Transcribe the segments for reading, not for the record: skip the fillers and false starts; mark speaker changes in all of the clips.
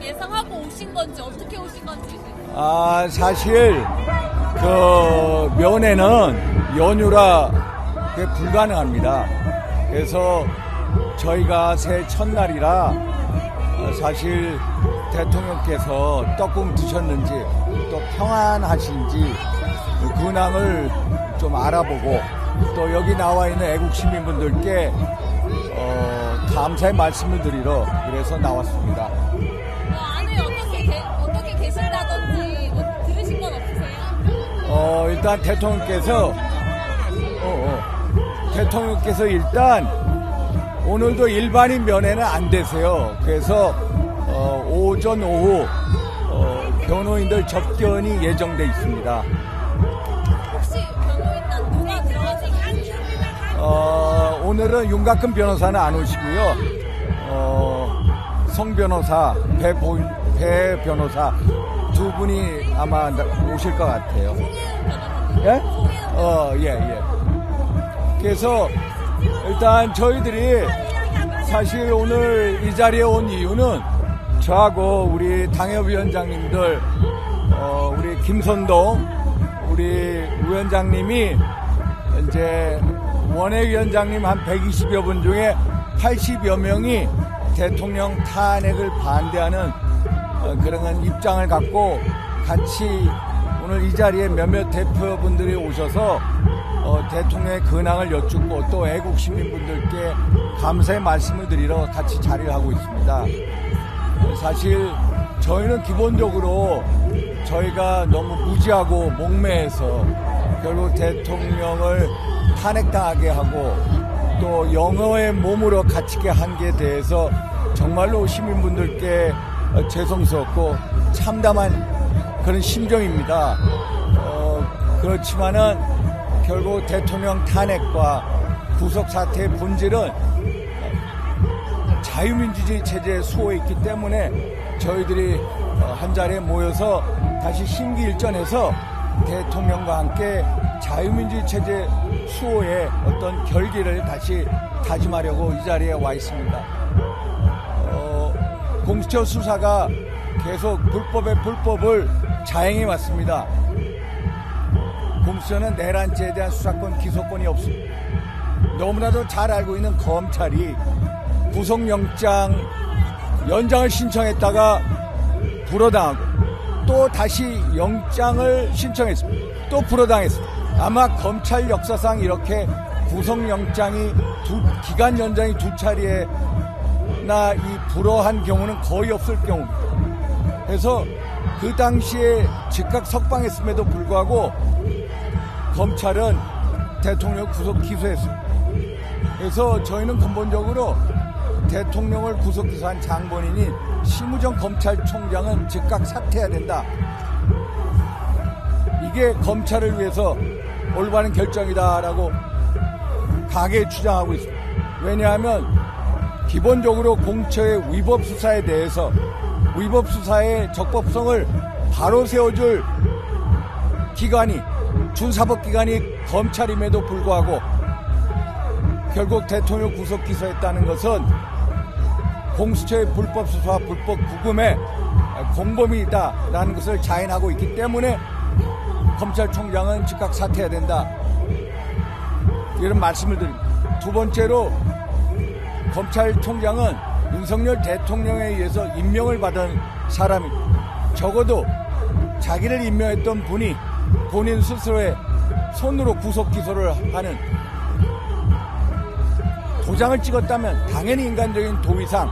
Speaker 1: 예상하고 오신 건지 어떻게 오신 건지.
Speaker 2: 사실 그 면회는 연휴라 그게 불가능합니다. 그래서 저희가 새해 첫날이라 사실 대통령께서 떡국 드셨는지 또 평안하신지 근황을 좀 알아보고 또 여기 나와 있는 애국 시민분들께 감사의 말씀을 드리러 그래서 나왔습니다.
Speaker 1: 안에 어떻게 계신다든지 들으신 건 없으세요?
Speaker 2: 일단 대통령께서 일단 오늘도 일반인 면회는 안 되세요. 그래서 오전 오후 변호인들 접견이 예정돼 있습니다.
Speaker 1: 혹시 변호인단 누가 들어가세요?
Speaker 2: 오늘은 윤곽근 변호사는 안 오시고요. 성 변호사, 배 변호사 두 분이 아마 오실 것 같아요. 예? 예. 그래서 일단 저희들이 사실 오늘 이 자리에 온 이유는 저하고 우리 당협위원장님들, 우리 김선동 우리 위원장님이 이제 원외위원장님 한 120여 분 중에 80여 명이 대통령 탄핵을 반대하는 그런 입장을 갖고 같이 오늘 이 자리에 몇몇 대표분들이 오셔서 대통령의 근황을 여쭙고 또 애국 시민분들께 감사의 말씀을 드리러 같이 자리를 하고 있습니다. 사실 저희는 기본적으로 저희가 너무 무지하고 목매해서 결국 대통령을 탄핵당하게 하고 또 영어의 몸으로 갇히게 한 게 대해서 정말로 시민분들께 죄송스럽고 참담한 그런 심정입니다. 그렇지만은 결국 대통령 탄핵과 구속사태의 본질은 자유민주주의 체제의 수호에 있기 때문에 저희들이 한자리에 모여서 다시 심기일전해서 대통령과 함께 자유민주주의 체제 수호의 어떤 결기를 다시 다짐하려고 이 자리에 와 있습니다. 공수처 수사가 계속 불법의 불법을 자행해 왔습니다. 공수처는 내란죄에 대한 수사권, 기소권이 없습니다. 너무나도 잘 알고 있는 검찰이 구속영장 연장을 신청했다가 불허당하고 또 다시 영장을 신청했습니다. 또 불허당했습니다. 아마 검찰 역사상 이렇게 구속영장이 기간 연장이 두 차례나 이 불허한 경우는 거의 없을 경우입니다. 그래서 그 당시에 즉각 석방했음에도 불구하고 검찰은 대통령 구속 기소했습니다. 그래서 저희는 근본적으로 대통령을 구속 기소한 장본인인 심우정 검찰총장은 즉각 사퇴해야 된다. 이게 검찰을 위해서 올바른 결정이다라고 강하게 주장하고 있습니다. 왜냐하면 기본적으로 공처의 위법 수사에 대해서 위법 수사의 적법성을 바로 세워줄 기관이 준사법기관이 검찰임에도 불구하고 결국 대통령 구속 기소했다는 것은 공수처의 불법 수사와 불법 구금에 공범이다라는 것을 자인하고 있기 때문에 검찰총장은 즉각 사퇴해야 된다. 이런 말씀을 드립니다. 두 번째로 검찰총장은 윤석열 대통령에 의해서 임명을 받은 사람입니다. 적어도 자기를 임명했던 분이 본인 스스로의 손으로 구속 기소를 하는 도장을 찍었다면 당연히 인간적인 도의상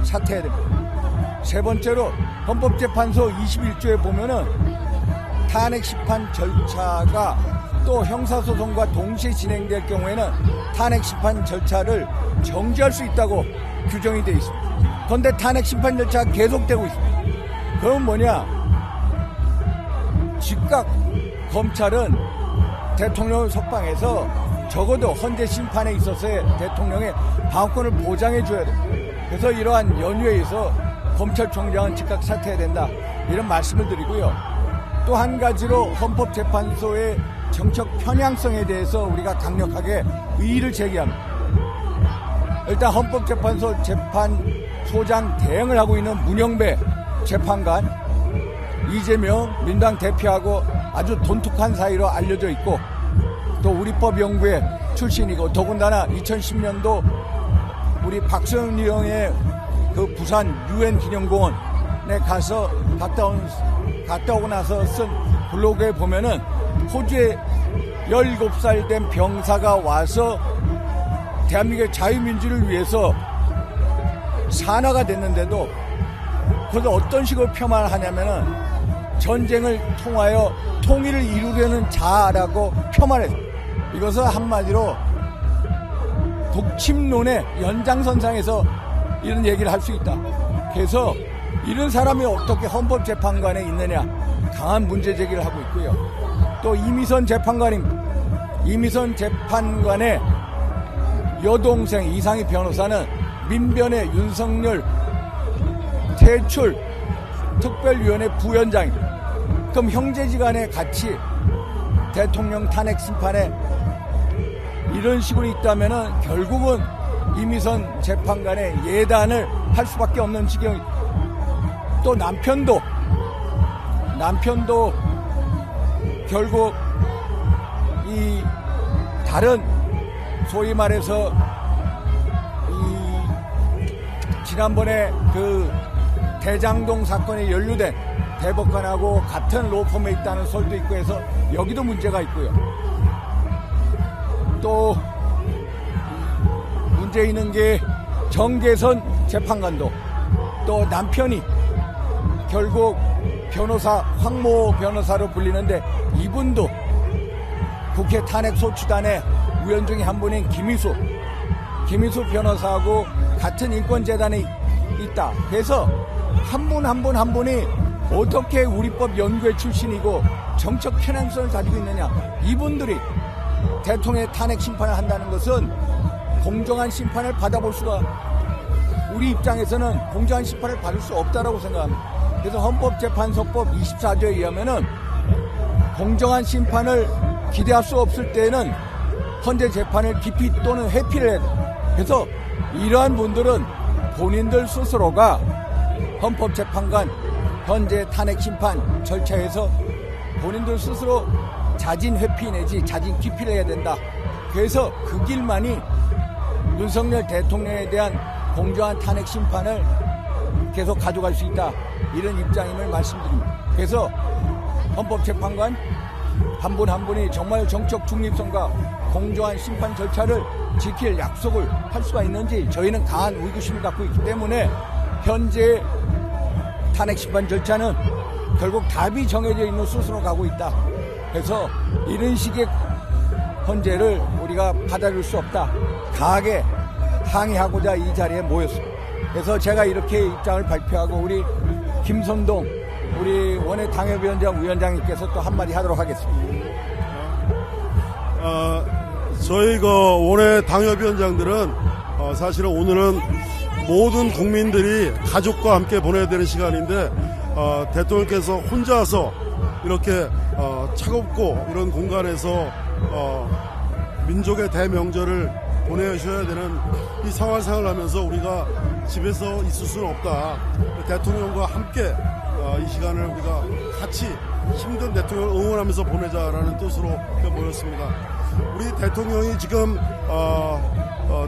Speaker 2: 사퇴해야 됩니다. 세 번째로 헌법재판소 21조에 보면은 탄핵 심판 절차가 또 형사소송과 동시에 진행될 경우에는 탄핵 심판 절차를 정지할 수 있다고 규정이 되어 있습니다. 그런데 탄핵 심판 절차가 계속되고 있습니다. 그건 뭐냐? 즉각 검찰은 대통령을 석방해서 적어도 헌재 심판에 있어서의 대통령의 방어권을 보장해줘야 됩니다. 그래서 이러한 연유에 의해서 검찰총장은 즉각 사퇴해야 된다. 이런 말씀을 드리고요. 또 한 가지로 헌법재판소의 정책 편향성에 대해서 우리가 강력하게 의의를 제기합니다. 일단 헌법재판소 재판 소장 대행을 하고 있는 문영배 재판관, 이재명 민당 대표하고 아주 돈독한 사이로 알려져 있고, 또 우리법연구회 출신이고, 더군다나 2010년도 우리 박선영의 그 부산 유엔 기념공원에 가서 갔다 오고 나서 쓴 블로그에 보면은 호주에 17살 된 병사가 와서 대한민국의 자유민주를 위해서 산화가 됐는데도 그것을 어떤 식으로 폄하를 하냐면은 전쟁을 통하여 통일을 이루려는 자라고 폄하를 했어요. 이것은 한마디로 독침론의 연장선상에서 이런 얘기를 할 수 있다. 그래서 이런 사람이 어떻게 헌법재판관에 있느냐, 강한 문제 제기를 하고 있고요. 또 이미선 재판관의 여동생 이상희 변호사는 민변의 윤석열 퇴출 특별위원회 부위원장입니다. 그럼 형제지간에 같이 대통령 탄핵 심판에 이런 식으로 있다면은 결국은 이미선 재판관의 예단을 할 수밖에 없는 지경이. 또 남편도 결국 이 다른 소위 말해서 이 지난번에 그 대장동 사건에 연루된 대법관하고 같은 로펌에 있다는 설도 있고 해서 여기도 문제가 있고요. 또 문제 있는 게 정계선 재판관도 또 남편이 결국 변호사, 황모 변호사로 불리는데 이분도 국회 탄핵소추단의 위원 중에 한 분인 김희수 변호사하고 같은 인권재단에 있다. 그래서 한 분 한 분이 어떻게 우리법 연구회 출신이고 정책 편향성을 가지고 있느냐. 이분들이 대통령의 탄핵 심판을 한다는 것은 공정한 심판을 받아볼 수가, 우리 입장에서는 공정한 심판을 받을 수 없다라고 생각합니다. 그래서 헌법재판소법 24조에 의하면은 공정한 심판을 기대할 수 없을 때에는 헌재 재판을 기피 또는 회피를 해야 돼요. 그래서 이러한 분들은 본인들 스스로가 헌법재판관 현재 탄핵 심판 절차에서 본인들 스스로 자진 회피 내지 자진 기피를 해야 된다. 그래서 그 길만이 윤석열 대통령에 대한 공정한 탄핵 심판을 계속 가져갈 수 있다. 이런 입장임을 말씀드립니다. 그래서 헌법재판관 한 분 한 분이 정말 정책 중립성과 공정한 심판 절차를 지킬 약속을 할 수가 있는지 저희는 강한 의구심을 갖고 있기 때문에 현재 탄핵 심판 절차는 결국 답이 정해져 있는 수순으로 가고 있다. 그래서 이런 식의 헌재를 우리가 받아줄 수 없다. 강하게 항의하고자 이 자리에 모였습니다. 그래서 제가 이렇게 입장을 발표하고 우리 김선동 우리 원외 당협위원장 위원장님께서 또 한마디 하도록 하겠습니다.
Speaker 3: 저희가 원외 당협위원장들은 사실은 오늘은 모든 국민들이 가족과 함께 보내야 되는 시간인데 대통령께서 혼자서 이렇게 차갑고 이런 공간에서 민족의 대명절을 보내셔야 되는 이 상황을 생각하면서 우리가 집에서 있을 수는 없다. 대통령과 함께 이 시간을 우리가 같이 힘든 대통령을 응원하면서 보내자라는 뜻으로 모였습니다. 우리 대통령이 지금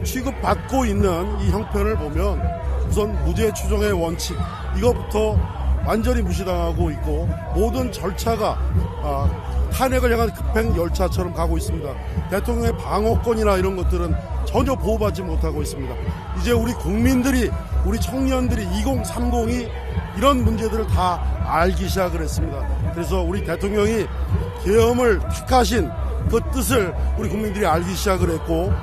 Speaker 3: 취급받고 있는 이 형편을 보면 우선 무죄 추정의 원칙 이것부터 완전히 무시당하고 있고 모든 절차가 탄핵을 향한 급행 열차처럼 가고 있습니다. 대통령의 방어권이나 이런 것들은 전혀 보호받지 못하고 있습니다. 이제 우리 국민들이 우리 청년들이 2030이 이런 문제들을 다 알기 시작을 했습니다. 그래서 우리 대통령이 계엄을 택하신 그 뜻을 우리 국민들이 알기 시작을 했고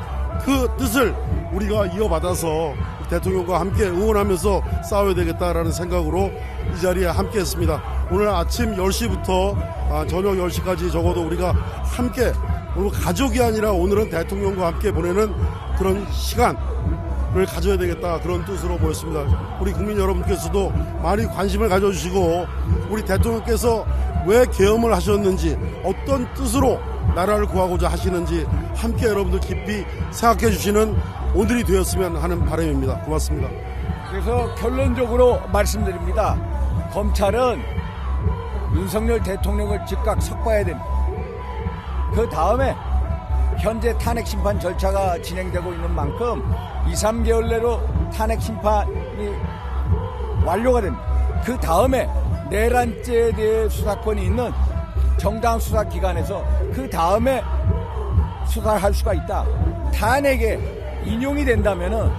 Speaker 3: 그 뜻을 우리가 이어받아서 대통령과 함께 응원하면서 싸워야 되겠다라는 생각으로 이 자리에 함께 했습니다. 오늘 아침 10시부터 저녁 10시까지 적어도 우리가 함께 오늘 가족이 아니라 오늘은 대통령과 함께 보내는 그런 시간을 가져야 되겠다 그런 뜻으로 모였습니다. 우리 국민 여러분께서도 많이 관심을 가져주시고 우리 대통령께서 왜 계엄을 하셨는지 어떤 뜻으로 나라를 구하고자 하시는지 함께 여러분들 깊이 생각해 주시는 오늘이 되었으면 하는 바람입니다. 고맙습니다.
Speaker 2: 그래서 결론적으로 말씀드립니다. 검찰은 윤석열 대통령을 즉각 석방해야 됩니다. 그 다음에 현재 탄핵 심판 절차가 진행되고 있는 만큼 2, 3개월 내로 탄핵 심판이 완료가 됩니다. 그 다음에 내란죄에 대해 수사권이 있는 정당 수사기관에서 그 다음에 수사를 할 수가 있다. 탄핵에 인용이 된다면은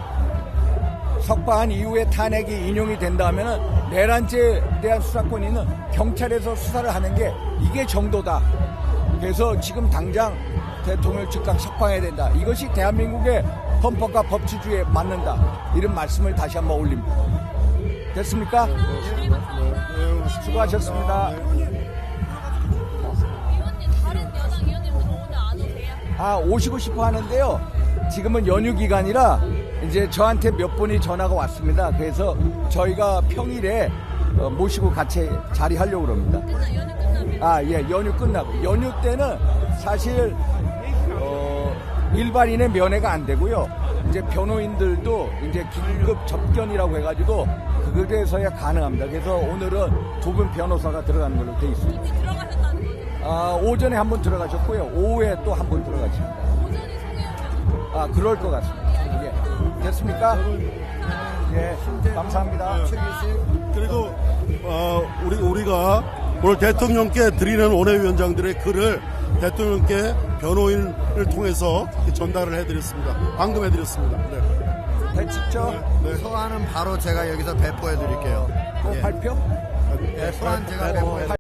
Speaker 2: 석방한 이후에 탄핵이 인용이 된다면은 내란죄에 대한 수사권이 있는 경찰에서 수사를 하는 게 이게 정도다. 그래서 지금 당장 대통령을 즉각 석방해야 된다. 이것이 대한민국의 헌법과 법치주의에 맞는다. 이런 말씀을 다시 한번 올립니다. 됐습니까? 수고하셨습니다.
Speaker 1: 의원님 다른 여당 의원님들은 오늘 안 오세요?
Speaker 2: 오시고 싶어 하는데요. 지금은 연휴 기간이라 이제 저한테 몇 분이 전화가 왔습니다. 그래서 저희가 평일에 모시고 같이 자리하려고 그럽니다.
Speaker 1: 연휴 끝나면?
Speaker 2: 예, 연휴 끝나고. 연휴 때는 사실 일반인의 면회가 안 되고요. 이제 변호인들도 이제 긴급 접견이라고 해가지고 그것에서야 가능합니다. 그래서 오늘은 두 분 변호사가 들어가는 걸로 돼 있습니다.
Speaker 1: 이미 들어가셨다는 거죠?
Speaker 2: 오전에 한 분 들어가셨고요. 오후에 또 한 분 들어가십니다.
Speaker 1: 오전에 소개해주셔서
Speaker 2: 그럴 것 같습니다. 예. 됐습니까? 예, 감사합니다.
Speaker 3: 그리고 우리가 오늘 대통령께 드리는 원외위원장들의 글을 대통령께 변호인을 통해서 전달을 해드렸습니다. 방금 해드렸습니다. 네.
Speaker 2: 배치죠?
Speaker 4: 소환은 바로 제가 여기서 배포해 드릴게요.
Speaker 2: 발표?
Speaker 4: 소환 제가 배포해 드릴게요.